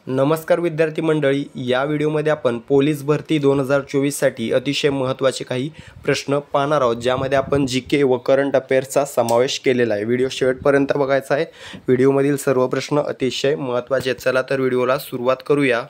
नमस्कार विद्यार्थी मंडळी, या व्हिडिओमध्ये आपण पोलीस भरती 2024 साठी अतिशय महत्त्वाचे काही प्रश्न पाहणार आहोत, ज्यामध्ये आपण जीके व करंट अफेअर्सचा समावेश केलेला आहे। व्हिडिओ शेवटपर्यंत बघायचा आहे। व्हिडिओमधील सर्व प्रश्न अतिशय महत्त्वाचे आहेत। चला तर व्हिडिओला सुरुवात करूया।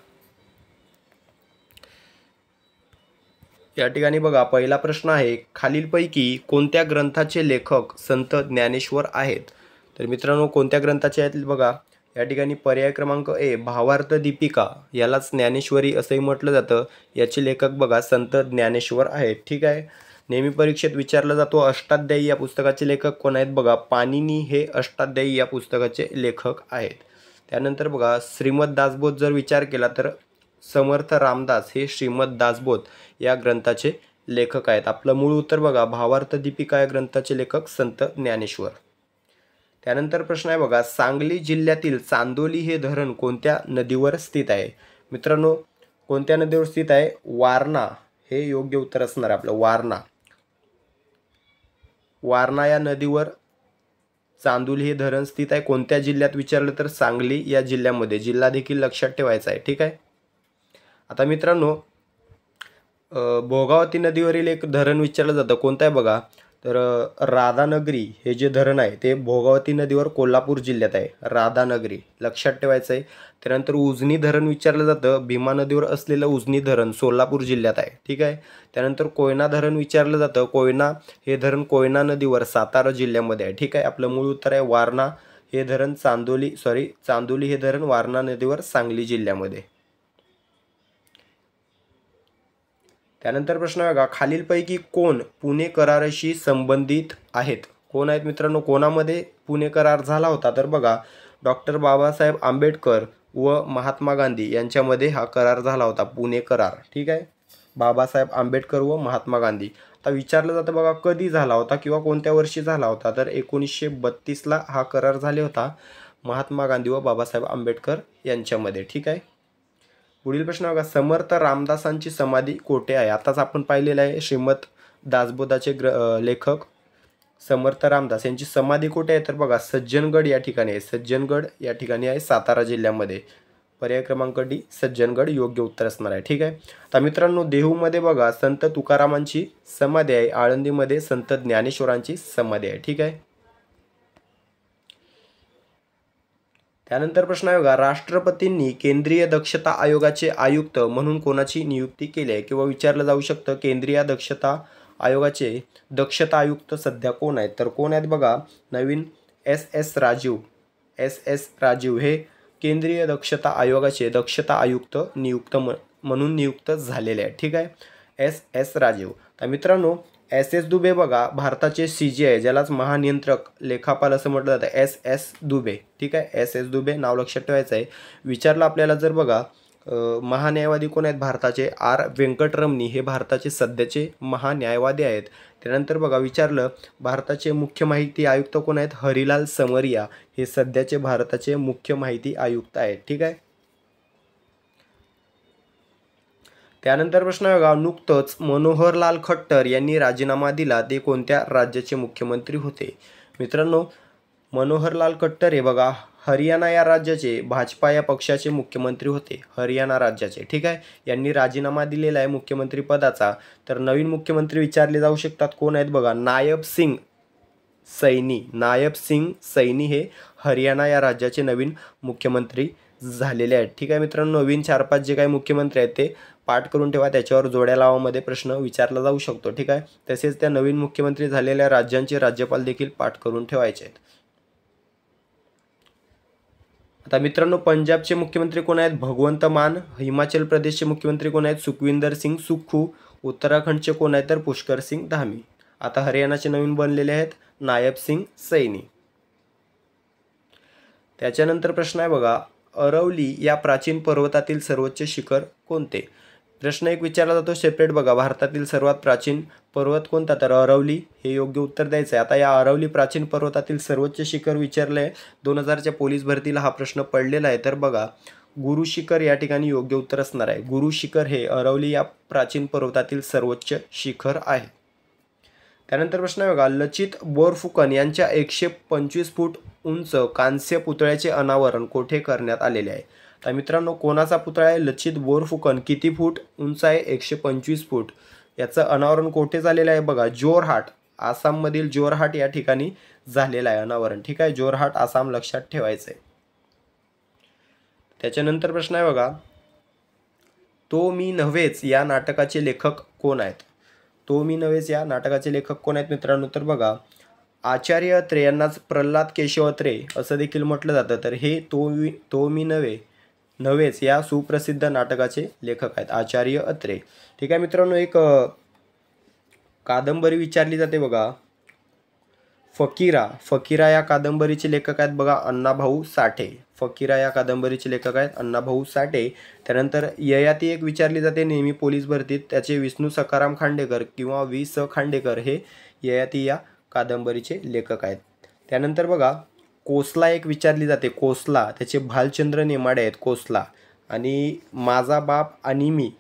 या ठिकाणी बघा, पहिला प्रश्न आहे, खालीलपैकी कोणत्या ग्रंथाचे लेखक संत ज्ञानेश्वर आहेत? तर मित्रांनो, कोणत्या ग्रंथाचे आहेत बघा, या ठिकाणी पर्याय क्रमांक ए भावार्थ दीपिका, यालाच ज्ञानेश्वरी असंही म्हटलं जातं। याचे लेखक बघा संत ज्ञानेश्वर आहेत। ठीक आहे। नेहमी परीक्षेत विचारला जातो अष्टाध्यायी या पुस्तकाचे लेखक कोण आहेत? बघा, पाणिनी हे अष्टाध्यायी या पुस्तकाचे लेखक आहेत। त्यानंतर बघा, श्रीमद दासबोध जर विचार केला तर समर्थ रामदास हे श्रीमद दासबोध या ग्रंथाचे लेखक आहेत। आपलं मूळ उत्तर बघा, भावार्थ दीपिका या ग्रंथाचे लेखक संत ज्ञानेश्वर। त्यानंतर प्रश्न आहे बघा, सांगली जिल्ह्यातील चांदोली हे धरण कोणत्या नदीवर स्थित आहे? मित्रांनो, कोणत्या नदीवर स्थित आहे? वारणा हे योग्य उत्तर असणार आपलं। वारणा या नदीवर चांदोली हे धरण स्थित आहे। कोणत्या जिल्ह्यात विचारलं तर सांगली या जिल्ह्यामध्ये। जिल्हा देखील लक्षात ठेवायचा आहे। ठीक आहे। आता मित्रांनो, भोगावती नदीवरील एक धरण विचारलं जातं, कोणतं आहे बघा, तर राधानगरी हे जे धरण आहे ते भोगावती नदीवर कोल्हापूर जिल्ह्यात आहे। राधानगरी लक्षात ठेवायचं आहे। त्यानंतर उजनी धरण विचारलं जातं, भीमा नदीवर असलेलं उजनी धरण सोलापूर जिल्ह्यात आहे। ठीक आहे। त्यानंतर कोयना धरण विचारलं जातं, कोयना हे धरण कोयना नदीवर सातारा जिल्ह्यामध्ये आहे। ठीक आहे। आपलं मूळ उत्तर आहे वारणा हे धरण चांदोली हे धरण वारणा नदीवर सांगली जिल्ह्यामध्ये। त्यानंतर प्रश्न बघा, खालीलपैकी कोण पुणे कराराशी संबंधित आहेत? कोण आहेत मित्रांनो? कोणामध्ये पुणे करार झाला होता? तर बघा, डॉक्टर बाबासाहेब आंबेडकर व महात्मा गांधी यांच्यामध्ये हा करार झाला होता, पुणे करार। ठीक आहे। बाबासाहेब आंबेडकर व महात्मा गांधी। आता विचारलं जातं बघा, कधी झाला होता किंवा कोणत्या वर्षी झाला होता? तर 1932ला हा करार झाला होता, महात्मा गांधी व बाबासाहेब आंबेडकर यांच्यामध्ये। ठीक आहे। पुढील प्रश्न बघा, समर्थ रामदासांची समाधी कोठे आहे? आताच आपण पाहिलेलं आहे, श्रीमद दासबोधाचे लेखक समर्थ रामदास यांची समाधी कुठे आहे? तर बघा, सज्जनगड या ठिकाणी आहे। सज्जनगड या ठिकाणी आहे, सातारा जिल्ह्यामध्ये। पर्याय क्रमांक डी सज्जनगड योग्य उत्तर असणार आहे। ठीक आहे। आता मित्रांनो, देहूमध्ये बघा संत तुकारामांची समाधी आहे, आळंदीमध्ये संत ज्ञानेश्वरांची समाधी आहे। ठीक आहे। त्यानंतर प्रश्न आहे बघा, राष्ट्रपतींनी केंद्रीय दक्षता आयोगाचे आयुक्त म्हणून कोणाची नियुक्ती केली आहे? किंवा विचारलं जाऊ शकतं, केंद्रीय दक्षता आयोगाचे दक्षता आयुक्त सध्या कोण आहेत? तर कोण आहेत बघा, नवीन एस एस राजीव हे केंद्रीय दक्षता आयोगाचे दक्षता आयुक्त म्हणून नियुक्त झालेले आहेत। ठीक आहे। एस राजीव। तर मित्रांनो, एस दुबे बघा भारताचे CJ ज्यालाच महानियंत्रक लेखापाल असं म्हटलं जातं, एस दुबे। ठीक आहे। एस दुबे नाव लक्षात ठेवायचं आहे। विचारलं आपल्याला जर बघा, महान्यायवादी कोण आहेत भारताचे? आर व्यंकटरमणी हे भारताचे सध्याचे महान्यायवादी आहेत। त्यानंतर बघा, विचारलं भारताचे मुख्य माहिती आयुक्त कोण आहेत? हरिलाल समरिया हे सध्याचे भारताचे मुख्य माहिती आयुक्त आहेत। ठीक आहे। त्यानंतर प्रश्न बघा, नुकतंच मनोहरलाल खट्टर यांनी राजीनामा दिला, ते कोणत्या राज्याचे मुख्यमंत्री होते? मित्रांनो, मनोहरलाल खट्टर हे बघा हरियाणा या राज्याचे भाजपा या पक्षाचे मुख्यमंत्री होते, हरियाणा राज्याचे। ठीक आहे। यांनी राजीनामा दिलेला आहे मुख्यमंत्री पदाचा। तर नवीन मुख्यमंत्री विचारले जाऊ शकतात, कोण आहेत बघा, नायब सिंग सैनी हे हरियाणा या राज्याचे नवीन मुख्यमंत्री झालेले आहेत। ठीक आहे मित्रांनो, नवीन 4-5 जे काही मुख्यमंत्री आहेत ते पाठ करून ठेवा, त्याच्यावर जोड्या लावामध्ये प्रश्न विचारला जाऊ शकतो। ठीक आहे। तसेच त्या नवीन मुख्यमंत्री झालेल्या राज्यांचे राज्यपाल देखील पाठ करून ठेवायचे आहेत। आता मित्रांनो, पंजाबचे मुख्यमंत्री कोण आहेत? भगवंत मान। हिमाचल प्रदेशचे मुख्यमंत्री कोण आहेत? सुखविंदर सिंग सुक्खू। उत्तराखंडचे कोण आहेत? तर पुष्कर सिंग धामी। आता हरियाणाचे नवीन बनलेले आहेत नायब सिंग सैनी। त्याच्यानंतर प्रश्न आहे बघा, अरवली या प्राचीन पर्वतातील सर्वोच्च शिखर कोणते? प्रश्न एक विचारला जातो सेपरेट बघा, भारतातील सर्वात प्राचीन पर्वत कोणता? तर अरवली हे योग्य उत्तर द्यायचं आहे। आता या अरवली प्राचीन पर्वतातील सर्वोच्च शिखर विचारलं आहे, 2000च्या पोलीस भरतीला हा प्रश्न पडलेला आहे। तर बघा, गुरु शिखर या ठिकाणी योग्य उत्तर असणार आहे। गुरु शिखर हे अरवली या प्राचीन पर्वतातील सर्वोच्च शिखर आहे। त्यानंतर प्रश्न आहे बघा, लचित बोरफुकन यांच्या 125 फूट उंच कांस्य पुतळ्याचे अनावरण कोठे करण्यात आलेले आहे? तर मित्रांनो कोणाचा पुतळा आहे? लचित बोरफुकन. किती फूट उंच आहे? 125 फूट. याचं अनावरण कोठे झालेलं आहे? बघा जोरहाट, आसाममधील जोरहाट या ठिकाणी झालेलं आहे अनावरण. ठीक आहे, जोरहाट आसाम लक्षात ठेवायचं आहे. त्याच्यानंतर प्रश्न आहे बघा, तो मी नव्हेच या नाटकाचे लेखक कोण आहेत? तो मी नव्हेच या नाटकाचे लेखक कोण आहेत मित्रांनो? तर बघा आचार्य अत्रे यांनाच प्रल्हाद केशव अत्रे असं देखील म्हटलं जातं. तर हे तो मी नव्हेच या सुप्रसिद्ध नाटकाचे लेखक आहेत आचार्य अत्रे. ठीक आहे मित्रांनो, एक कादंबरी विचारली जाते बघा, फकीरा या कादंबरीचे लेखक आहेत बघा अण्णाभाऊ साठे. फकीरा या कादंबरीचे लेखक आहेत अण्णाभाऊ साठे. त्यानंतर ययाती एक विचारली जाते नेहमी पोलीस भरतीत, त्याचे विष्णू सखाराम खांडेकर किंवा वि स खांडेकर हे ययाती या कादंबरीचे लेखक आहेत. त्यानंतर बघा कोसला एक विचारली जाते, कोसला त्याचे भालचंद्र नेमाडे आहेत कोसला. आणि माझा बाप आणि मी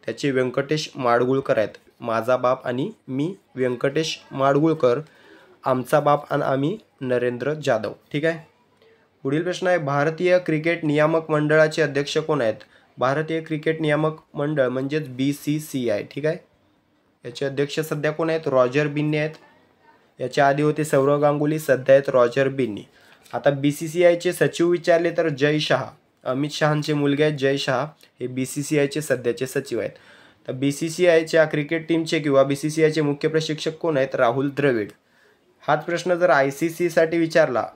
त्याचे व्यंकटेश माडगुळकर आहेत. माझा बाप आणि मी व्यंकटेश माडगुळकर. आमचा बाप आणि आम्ही नरेंद्र जाधव. ठीक आहे. पुढील प्रश्न आहे, भारतीय क्रिकेट नियामक मंडळाचे अध्यक्ष कोण आहेत? भारतीय क्रिकेट नियामक मंडळ म्हणजेच BCCI. ठीक आहे, याचे अध्यक्ष सध्या कोण आहेत? रॉजर बिन्नी आहेत. याच्या आधी होते सौरव गांगुली, सध्या आहेत रॉजर बिन्नी. आता BCCIचे सचिव विचारले तर जय शहा, अमित शहांचे मुलगे आहेत जय शहा, हे BCCIचे सध्याचे सचिव आहेत. तर BCCIच्या क्रिकेट टीमचे किंवा BCCIचे मुख्य प्रशिक्षक कोण आहेत? राहुल द्रविड. हाच प्रश्न जर ICC साठी विचारला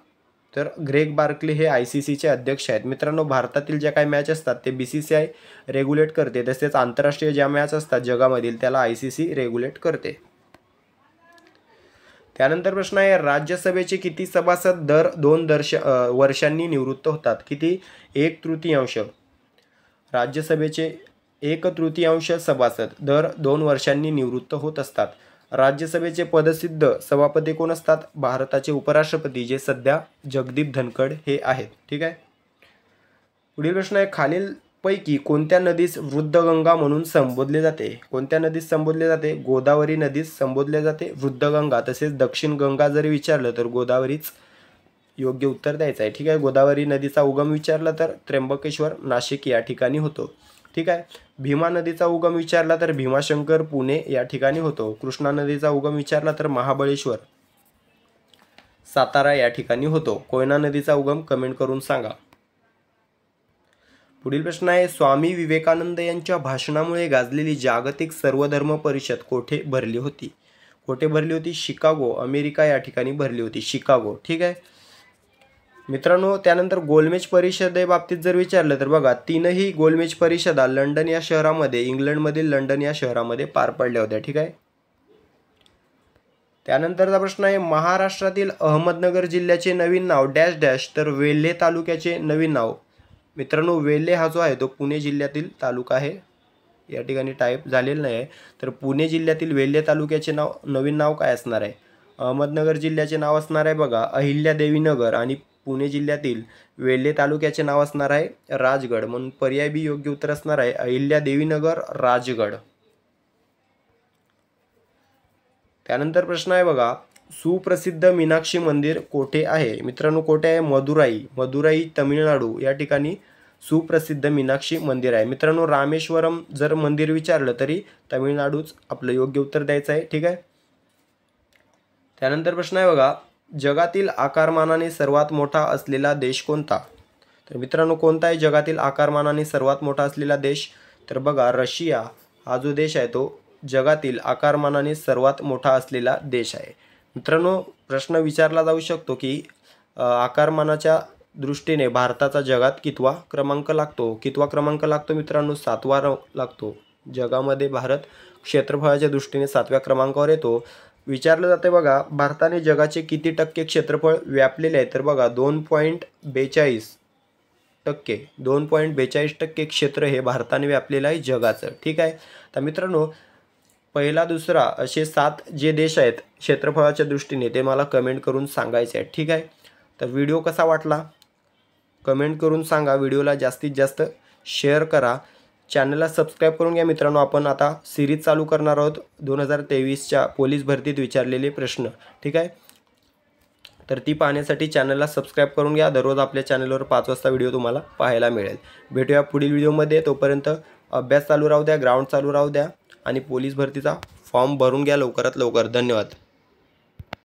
तर ग्रेग बार्कले हे ICCचे अध्यक्ष आहेत. मित्रांनो भारतातील ज्या काही मॅच असतात ते BCCI रेग्युलेट करते, तसेच आंतरराष्ट्रीय ज्या मॅच असतात जगामधील त्याला ICC रेग्युलेट करते. त्यानंतर प्रश्न आहे, राज्यसभेचे किती सभासद दर 2 वर्षांनी निवृत्त होतात? किती? 1/3. राज्यसभेचे 1/3 सभासद दर 2 वर्षांनी निवृत्त होत असतात. राज्यसभेचे पदसिद्ध सभापती कोण असतात? भारताचे उपराष्ट्रपती जे सध्या जगदीप धनखड हे आहेत. ठीक आहे. पुढील प्रश्न आहे, खालीलपैकी कोणत्या नदीस वृद्धगंगा म्हणून संबोधले जाते? कोणत्या नदीस संबोधले जाते? गोदावरी नदीस संबोधले जाते, वृद्धगंगा. तसेच दक्षिण गंगा जरी विचारलं तर गोदावरीच योग्य उत्तर द्यायचं आहे. ठीक आहे. गोदावरी नदीचा उगम विचारला तर त्र्यंबकेश्वर नाशिक या ठिकाणी होतो. ठीक आहे. भीमा नदीचा उगम विचारला तर भीमाशंकर पुणे या ठिकाणी होतो. कृष्णा नदीचा उगम विचारला तर महाबळेश्वर सातारा या ठिकाणी होतो. कोयना नदीचा उगम कमेंट करून सांगा. पुढील प्रश्न आहे, स्वामी विवेकानंद यांच्या भाषणामुळे गाजलेली जागतिक सर्वधर्म परिषद कोठे भरली होती? कोठे भरली होती? शिकागो, अमेरिका या ठिकाणी भरली होती, शिकागो. ठीक आहे मित्रांनो. त्यानंतर गोलमेज परिषदेबाबतीत जर विचारलं तर बघा 3ही गोलमेज परिषदा लंडन या शहरामध्ये, इंग्लंडमधील लंडन या शहरामध्ये पार पडल्या होत्या. ठीक आहे. त्यानंतरचा प्रश्न आहे, महाराष्ट्रातील अहमदनगर जिल्ह्याचे नवीन नाव डॅश डॅश तर वेल्हे तालुक्याचे नवीन नाव. मित्रांनो वेल्हे हा जो आहे तो पुणे जिल्ह्यातील तालुका आहे, या ठिकाणी टाईप झालेलं नाही आहे. तर पुणे जिल्ह्यातील वेल्हे तालुक्याचे नवीन नाव काय असणार आहे? अहमदनगर जिल्ह्याचे नाव असणार आहे बघा अहिल्यादेवी नगर आणि पुणे जिल्ह्यातील वेल्हे तालुक्याचे नाव असणार आहे राजगड. म्हणून पर्याय बी योग्य उत्तर असणार आहे अहिल्यादेवी नगर राजगड. त्यानंतर प्रश्न आहे बघा, सुप्रसिद्ध मीनाक्षी मंदिर कोठे आहे? मित्रांनो कोठे आहे? मदुराई तमिळनाडू या ठिकाणी सुप्रसिद्ध मीनाक्षी मंदिर आहे. मित्रांनो रामेश्वरम जर मंदिर विचारलं तरी तमिळनाडूच आपलं योग्य उत्तर द्यायचं आहे. ठीक आहे. त्यानंतर प्रश्न आहे बघा, जगातील आकारमानाने सर्वात मोठा असलेला देश कोणता? तर मित्रांनो कोणता आहे जगातील आकारमानाने सर्वात मोठा असलेला देश? तर बघा रशिया हा जो देश आहे तो जगातील आकारमानाने सर्वात मोठा असलेला देश आहे. मित्रांनो प्रश्न विचारला जाऊ शकतो की आकारमानाच्या दृष्टीने भारताचा जगात कितवा क्रमांक लागतो? कितवा क्रमांक लागतो मित्रांनो? 7वा लागतो. जगामध्ये भारत क्षेत्रफळाच्या दृष्टीने 7व्या क्रमांकावर येतो. विचारलं जाते बघा भारताने जगाचे किती टक्के क्षेत्रफळ व्यापलेले आहे? तर बघा 2.42%. 2.42% क्षेत्र हे भारताने व्यापलेलं आहे जगाचं. ठीक आहे. तर मित्रांनो पहिला दुसरा असे 7 जे देश आहेत क्षेत्रफळाच्या दृष्टीने ते मला कमेंट करून सांगायचे आहेत. ठीक आहे. तर व्हिडिओ कसा वाटला कमेंट करून सांगा. व्हिडिओला जास्तीत जास्त शेअर करा. चॅनलला सबस्क्राईब करून घ्या. मित्रांनो आपण आता सिरीज चालू करणार आहोत 2023च्या पोलीस भरतीत विचारलेले प्रश्न. ठीक आहे. तर ती पाहण्यासाठी चॅनलला सबस्क्राईब करून घ्या. दररोज आपल्या चॅनलवर 5 वाजता व्हिडिओ तुम्हाला पाहायला मिळेल. भेटूया पुढील व्हिडिओमध्ये. तोपर्यंत अभ्यास चालू राहू द्या, ग्राउंड चालू राहू द्या आणि पोलीस भरतीचा फॉर्म भरून घ्या लवकरात लवकर. धन्यवाद.